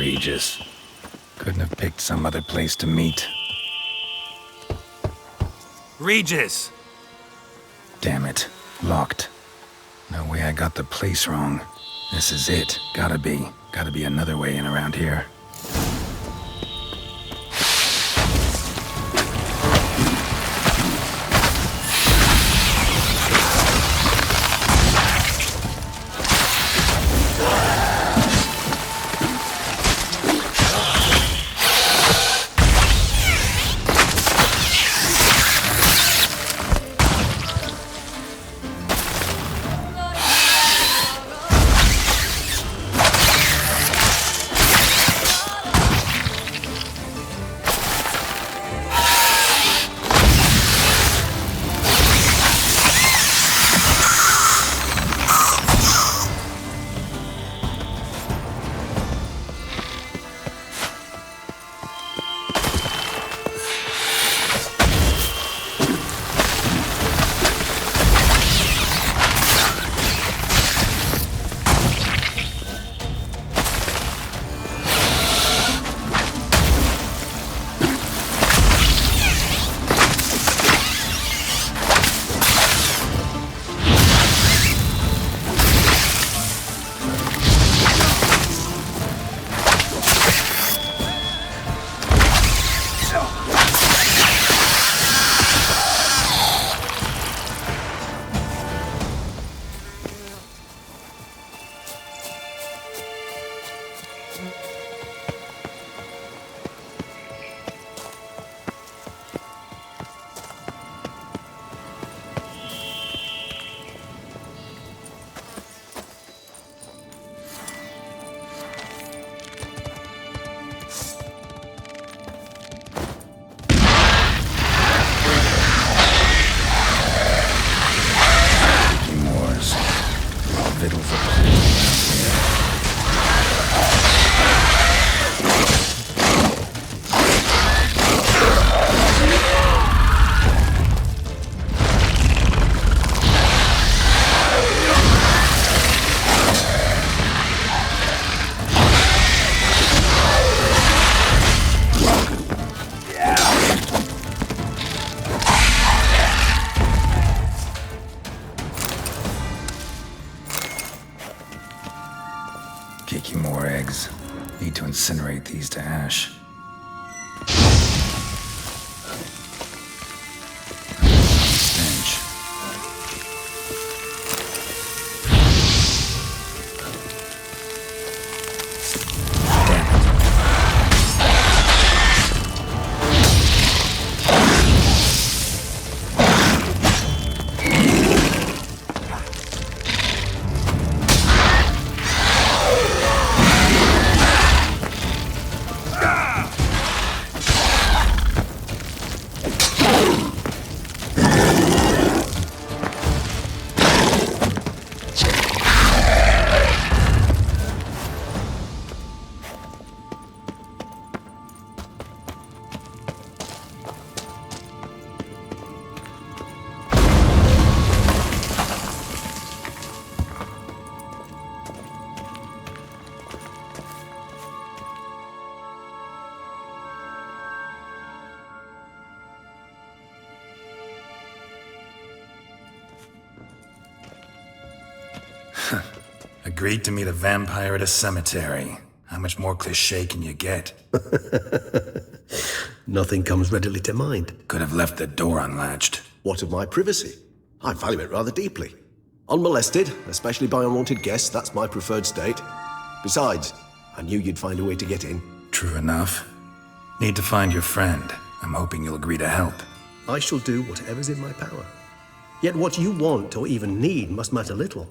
Regis. Couldn't have picked some other place to meet. Regis! Damn it. Locked. No way I got the place wrong. This is it. Gotta be. Gotta be another way in around here. More eggs. Need to incinerate these to ash. Stench. Agreed to meet a vampire at a cemetery. How much more cliché can you get? Nothing comes readily to mind. Could have left the door unlatched. What of my privacy? I value it rather deeply. Unmolested, especially by unwanted guests, that's my preferred state. Besides, I knew you'd find a way to get in. True enough. Need to find your friend. I'm hoping you'll agree to help. I shall do whatever's in my power. Yet what you want or even need must matter little.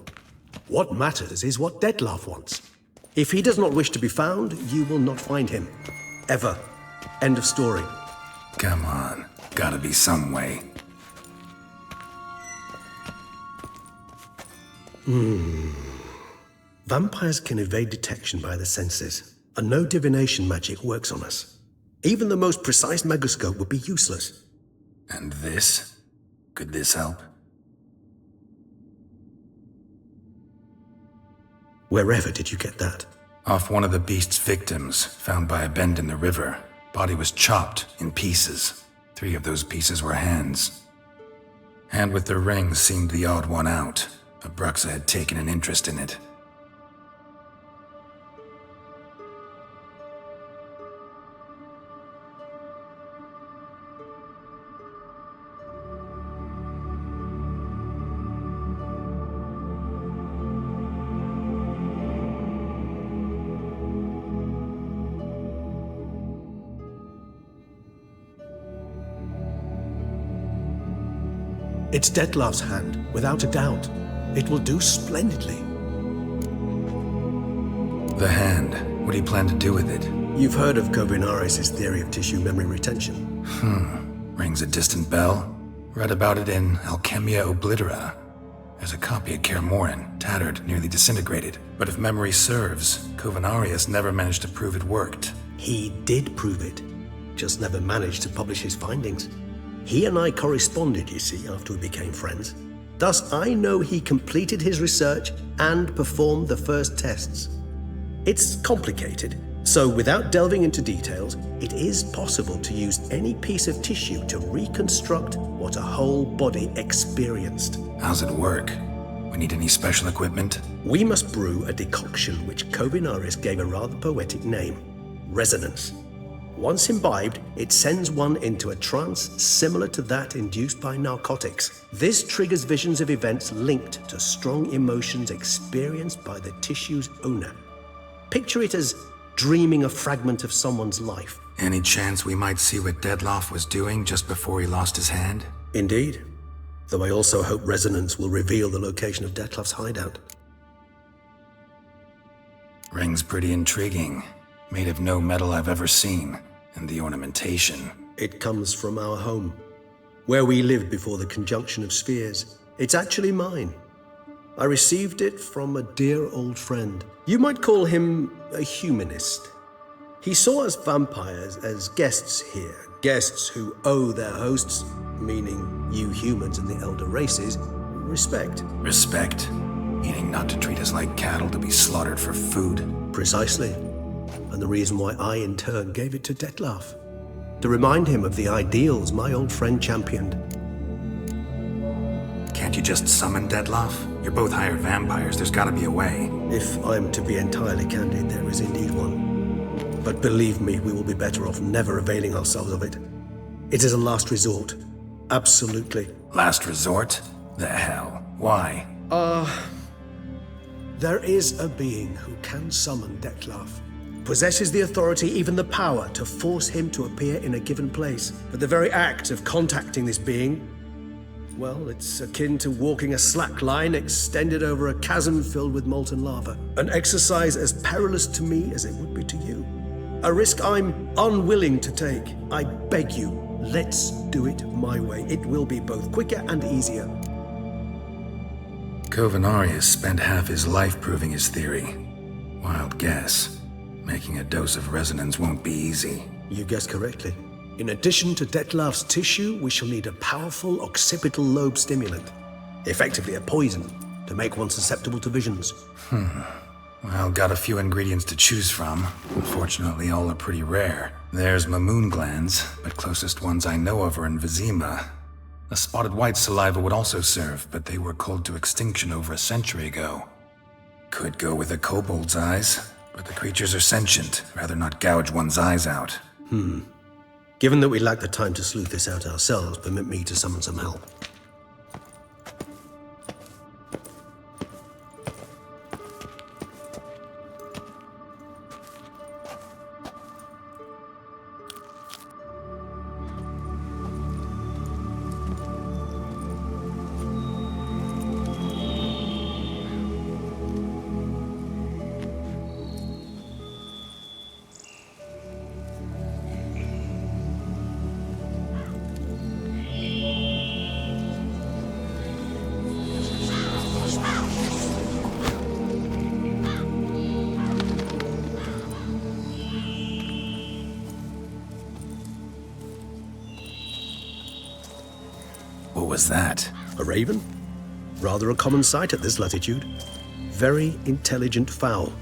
What matters is what Dettlaff wants. If he does not wish to be found, you will not find him. Ever. End of story. Come on. Gotta be some way. Vampires can evade detection by the senses, and no divination magic works on us. Even the most precise megascope would be useless. And this? Could this help? Wherever did you get that? Off one of the beast's victims, found by a bend in the river. Body was chopped in pieces. 3 of those pieces were hands. Hand with the ring seemed the odd one out. Abruxa had taken an interest in it. It's Detlef's hand, without a doubt. It will do splendidly. The hand. What do you plan to do with it? You've heard of Kovinaris' theory of tissue memory retention. Rings a distant bell. Read about it in Alchemia Oblitera. There's a copy at Kaer Morhen, tattered, nearly disintegrated. But if memory serves, Kovinaris never managed to prove it worked. He did prove it, just never managed to publish his findings. He and I corresponded, you see, after we became friends. Thus, I know he completed his research and performed the first tests. It's complicated, so without delving into details, it is possible to use any piece of tissue to reconstruct what a whole body experienced. How's it work? We need any special equipment? We must brew a decoction which Kovinaris gave a rather poetic name: resonance. Once imbibed, it sends one into a trance similar to that induced by narcotics. This triggers visions of events linked to strong emotions experienced by the tissue's owner. Picture it as dreaming a fragment of someone's life. Any chance we might see what Detlef was doing just before he lost his hand? Indeed. Though I also hope resonance will reveal the location of Detlef's hideout. Ring's pretty intriguing. Made of no metal I've ever seen. And the ornamentation. It comes from our home, where we lived before the conjunction of spheres. It's actually mine. I received it from a dear old friend. You might call him a humanist. He saw us vampires as guests here, guests who owe their hosts, meaning you humans and the elder races, respect. Respect? Meaning not to treat us like cattle to be slaughtered for food? Precisely. And the reason why I, in turn, gave it to Detlef. To remind him of the ideals my old friend championed. Can't you just summon Detlef? You're both hired vampires, there's gotta be a way. If I'm to be entirely candid, there is indeed one. But believe me, we will be better off never availing ourselves of it. It is a last resort. Absolutely. Last resort? The hell? Why? There is a being who can summon Detlef. Possesses the authority, even the power, to force him to appear in a given place. But the very act of contacting this being, well, it's akin to walking a slack line extended over a chasm filled with molten lava. An exercise as perilous to me as it would be to you. A risk I'm unwilling to take. I beg you, let's do it my way. It will be both quicker and easier. Kovinaris spent half his life proving his theory. Wild guess. Making a dose of resonance won't be easy. You guessed correctly. In addition to Detlef's tissue, we shall need a powerful occipital lobe stimulant. Effectively a poison, to make one susceptible to visions. Well, got a few ingredients to choose from. Unfortunately, all are pretty rare. There's Mamoon glands, but closest ones I know of are in Vizima. A spotted white saliva would also serve, but they were cold to extinction over a century ago. Could go with a kobold's eyes. But the creatures are sentient. Rather not gouge one's eyes out. Given that we lack the time to sleuth this out ourselves, permit me to summon some help. What was that? A raven? Rather a common sight at this latitude. Very intelligent fowl.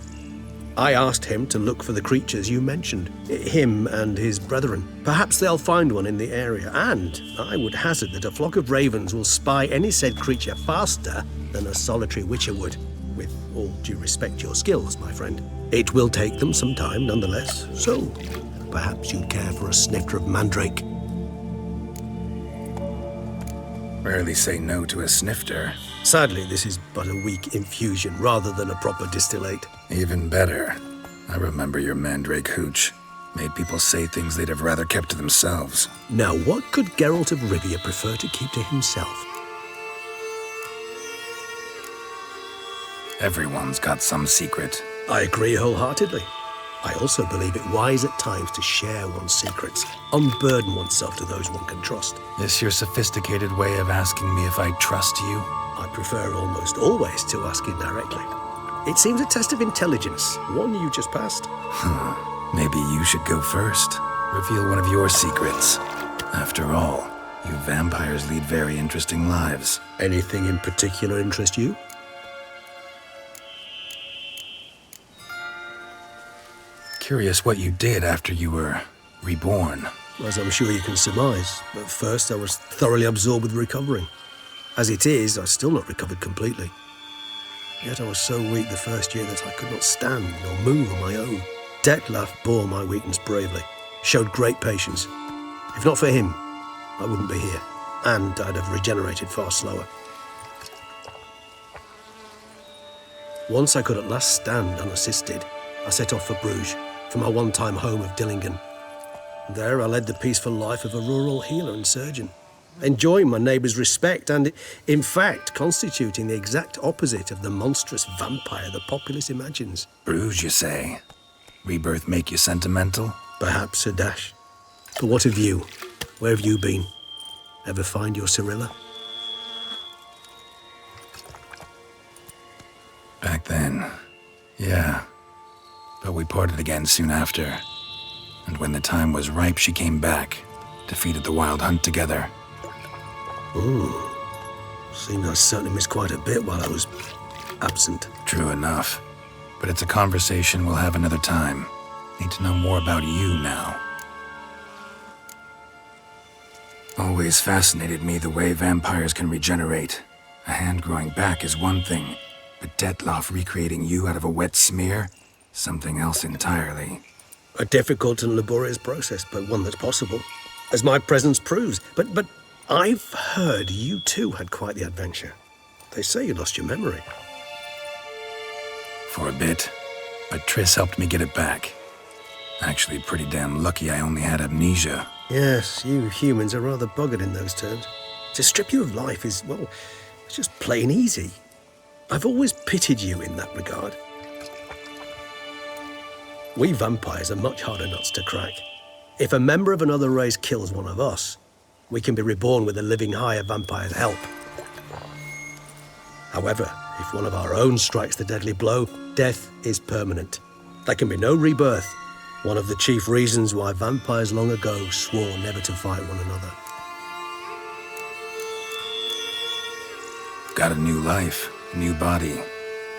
I asked him to look for the creatures you mentioned, him and his brethren. Perhaps they'll find one in the area, and I would hazard that a flock of ravens will spy any said creature faster than a solitary witcher would. With all due respect to your skills, my friend. It will take them some time, nonetheless, so perhaps you'd care for a snifter of mandrake. Rarely say no to a snifter. Sadly, this is but a weak infusion rather than a proper distillate. Even better. I remember your mandrake hooch. Made people say things they'd have rather kept to themselves. Now, what could Geralt of Rivia prefer to keep to himself? Everyone's got some secret. I agree wholeheartedly. I also believe it wise at times to share one's secrets, unburden oneself to those one can trust. This your sophisticated way of asking me if I trust you? I prefer almost always to ask indirectly. It seems a test of intelligence, one you just passed. Maybe you should go first. Reveal one of your secrets. After all, you vampires lead very interesting lives. Anything in particular interest you? Curious what you did after you were reborn. As I'm sure you can surmise, but first I was thoroughly absorbed with recovering. As it is, I've still not recovered completely. Yet I was so weak the first year that I could not stand or move on my own. Detlef bore my weakness bravely, showed great patience. If not for him, I wouldn't be here, and I'd have regenerated far slower. Once I could at last stand unassisted, I set off for Bruges, from my one-time home of Dillingen. There I led the peaceful life of a rural healer and surgeon, enjoying my neighbours' respect and, in fact, constituting the exact opposite of the monstrous vampire the populace imagines. Bruges, you say? Rebirth make you sentimental? Perhaps a dash. But what of you? Where have you been? Ever find your Cyrilla? Back then, yeah. But we parted again soon after. And when the time was ripe, she came back, defeated the Wild Hunt together. Seems I certainly missed quite a bit while I was absent. True enough. But it's a conversation we'll have another time. Need to know more about you now. Always fascinated me the way vampires can regenerate. A hand growing back is one thing, but Detlef recreating you out of a wet smear? Something else entirely. A difficult and laborious process, but one that's possible, as my presence proves. But I've heard you too had quite the adventure. They say you lost your memory. For a bit, but Triss helped me get it back. Actually, pretty damn lucky I only had amnesia. Yes, you humans are rather buggered in those terms. To strip you of life is, well, it's just plain easy. I've always pitied you in that regard. We vampires are much harder nuts to crack. If a member of another race kills one of us, we can be reborn with a living higher vampire's help. However, if one of our own strikes the deadly blow, death is permanent. There can be no rebirth. One of the chief reasons why vampires long ago swore never to fight one another. Got a new life, new body.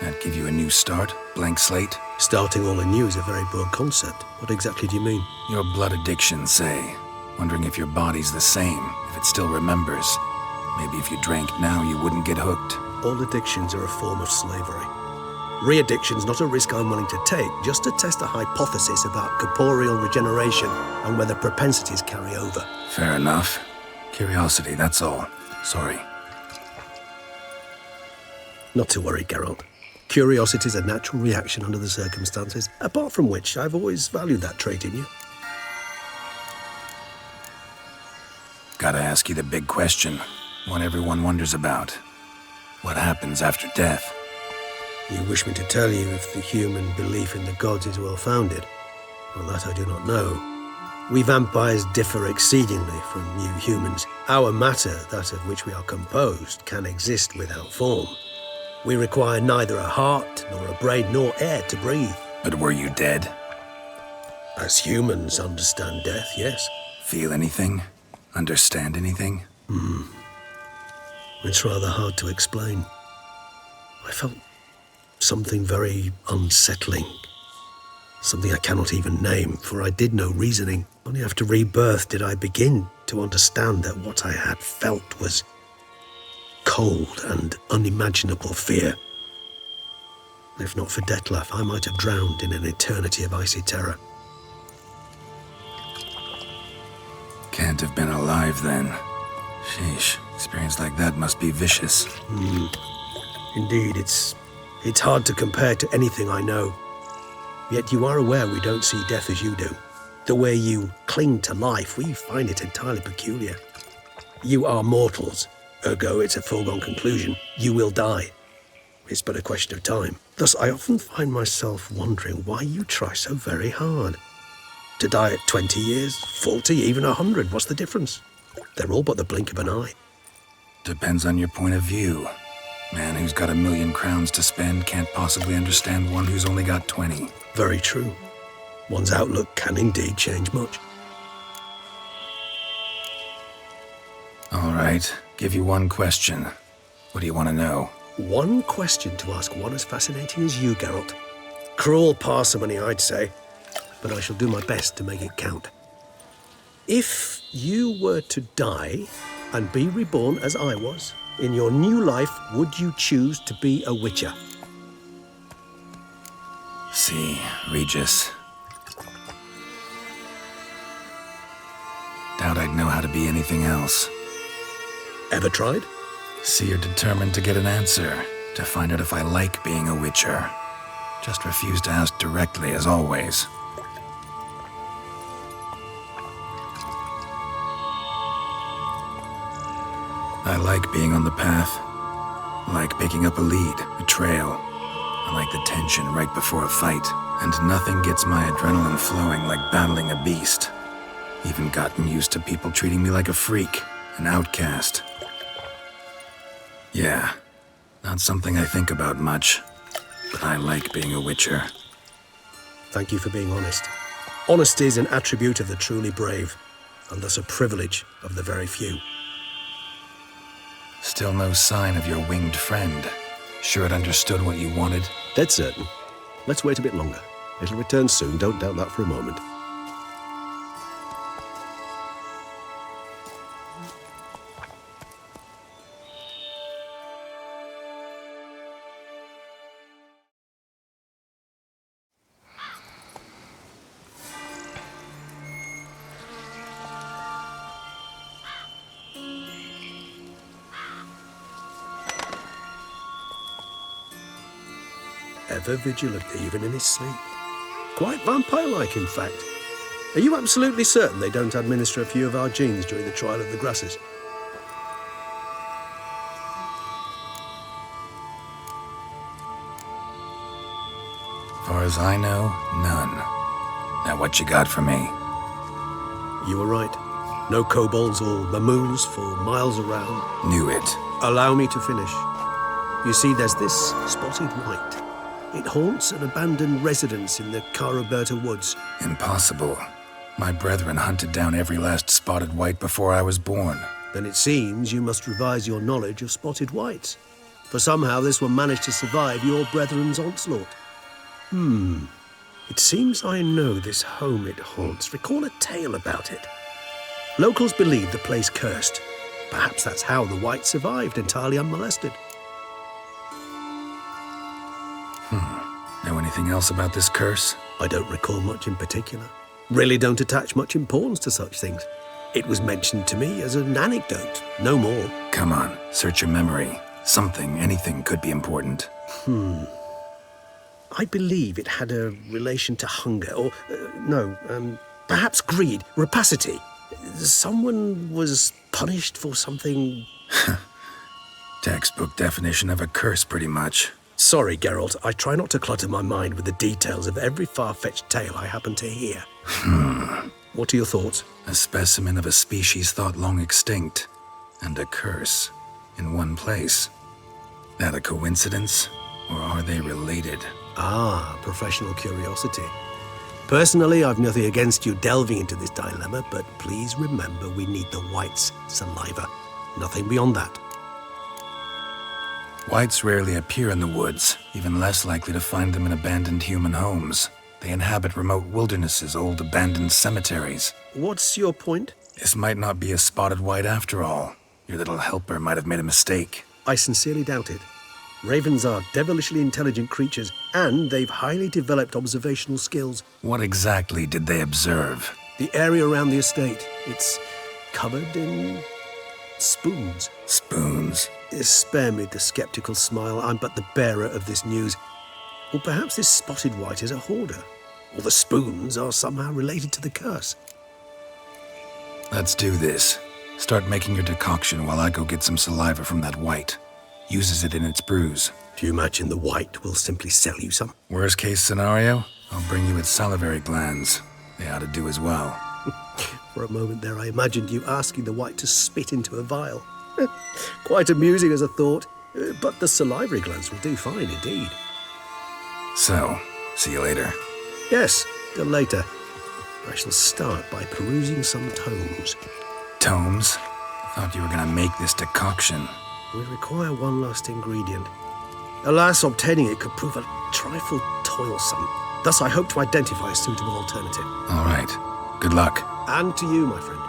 That give you a new start? Blank slate? Starting all anew is a very broad concept. What exactly do you mean? Your blood addiction, say. Wondering if your body's the same, if it still remembers. Maybe if you drank now, you wouldn't get hooked. All addictions are a form of slavery. Re-addiction's not a risk I'm willing to take, just to test a hypothesis about corporeal regeneration and whether propensities carry over. Fair enough. Curiosity, that's all. Sorry. Not to worry, Geralt. Curiosity is a natural reaction under the circumstances, apart from which I've always valued that trait in you. Gotta ask you the big question, one everyone wonders about. What happens after death? You wish me to tell you if the human belief in the gods is well-founded? Well, that I do not know. We vampires differ exceedingly from you humans. Our matter, that of which we are composed, can exist without form. We require neither a heart, nor a brain, nor air to breathe. But were you dead? As humans understand death, yes. Feel anything? Understand anything? It's rather hard to explain. I felt something very unsettling, Something I cannot even name, for I did no reasoning. Only after rebirth did I begin to understand that what I had felt was cold and unimaginable fear. If not for Detlef, I might have drowned in an eternity of icy terror. Can't have been alive then. Sheesh, experience like that must be vicious. Indeed, it's hard to compare to anything I know. Yet you are aware we don't see death as you do. The way you cling to life, we find it entirely peculiar. You are mortals, ergo it's a foregone conclusion. You will die. It's but a question of time. Thus, I often find myself wondering why you try so very hard. To die at 20 years, 40, even 100, what's the difference? They're all but the blink of an eye. Depends on your point of view. Man who's got 1,000,000 crowns to spend can't possibly understand one who's only got 20. Very true. One's outlook can indeed change much. All right, give you one question. What do you want to know? One question to ask one as fascinating as you, Geralt. Cruel parsimony, I'd say, but I shall do my best to make it count. If you were to die and be reborn as I was, in your new life, would you choose to be a witcher? See, Regis. Doubt I'd know how to be anything else. Ever tried? See, you're determined to get an answer, to find out if I like being a witcher. Just refuse to ask directly, as always. I like being on the path. I like picking up a lead, a trail. I like the tension right before a fight. And nothing gets my adrenaline flowing like battling a beast. Even gotten used to people treating me like a freak, an outcast. Yeah, not something I think about much, but I like being a witcher. Thank you for being honest. Honesty is an attribute of the truly brave, and thus a privilege of the very few. Still no sign of your winged friend. Sure it understood what you wanted? Dead certain. Let's wait a bit longer. It'll return soon, don't doubt that for a moment. Ever vigilant, even in his sleep. Quite vampire-like, in fact. Are you absolutely certain they don't administer a few of our genes during the trial of the grasses? Far as I know, none. Now what you got for me? You were right. No kobolds or mamoons for miles around. Knew it. Allow me to finish. You see, there's this spotted white. It haunts an abandoned residence in the Caraberta woods. Impossible. My brethren hunted down every last spotted white before I was born. Then it seems you must revise your knowledge of spotted whites. For somehow this one managed to survive your brethren's onslaught. It seems I know this home it haunts. Recall a tale about it. Locals believe the place cursed. Perhaps that's how the white survived entirely unmolested. Know anything else about this curse? I don't recall much in particular. Really don't attach much importance to such things. It was mentioned to me as an anecdote, no more. Come on, search your memory. Something, anything could be important. I believe it had a relation to hunger, or, perhaps greed, rapacity. Someone was punished for something... Textbook definition of a curse, pretty much. Sorry, Geralt, I try not to clutter my mind with the details of every far-fetched tale I happen to hear. What are your thoughts? A specimen of a species thought long extinct, and a curse, in one place. That a coincidence, or are they related? Ah, professional curiosity. Personally, I've nothing against you delving into this dilemma, but please remember we need the white's saliva. Nothing beyond that. Whites rarely appear in the woods, even less likely to find them in abandoned human homes. They inhabit remote wildernesses, old abandoned cemeteries. What's your point? This might not be a spotted white after all. Your little helper might have made a mistake. I sincerely doubt it. Ravens are devilishly intelligent creatures, and they've highly developed observational skills. What exactly did they observe? The area around the estate, it's covered in spoons. Spoons? Spare me the skeptical smile. I'm but the bearer of this news. Or perhaps this spotted white is a hoarder. Or the spoons are somehow related to the curse. Let's do this. Start making your decoction while I go get some saliva from that white. Uses it in its brews. Do you imagine the white will simply sell you some? Worst case scenario, I'll bring you its salivary glands. They ought to do as well. For a moment there, I imagined you asking the white to spit into a vial. Quite amusing as a thought, but the salivary glands will do fine indeed. So, see you later. Yes, till later. I shall start by perusing some tomes. Tomes? Thought you were gonna make this decoction. We require one last ingredient. Alas, obtaining it could prove a trifle toilsome. Thus, I hope to identify a suitable alternative. All right. Good luck. And to you, my friend.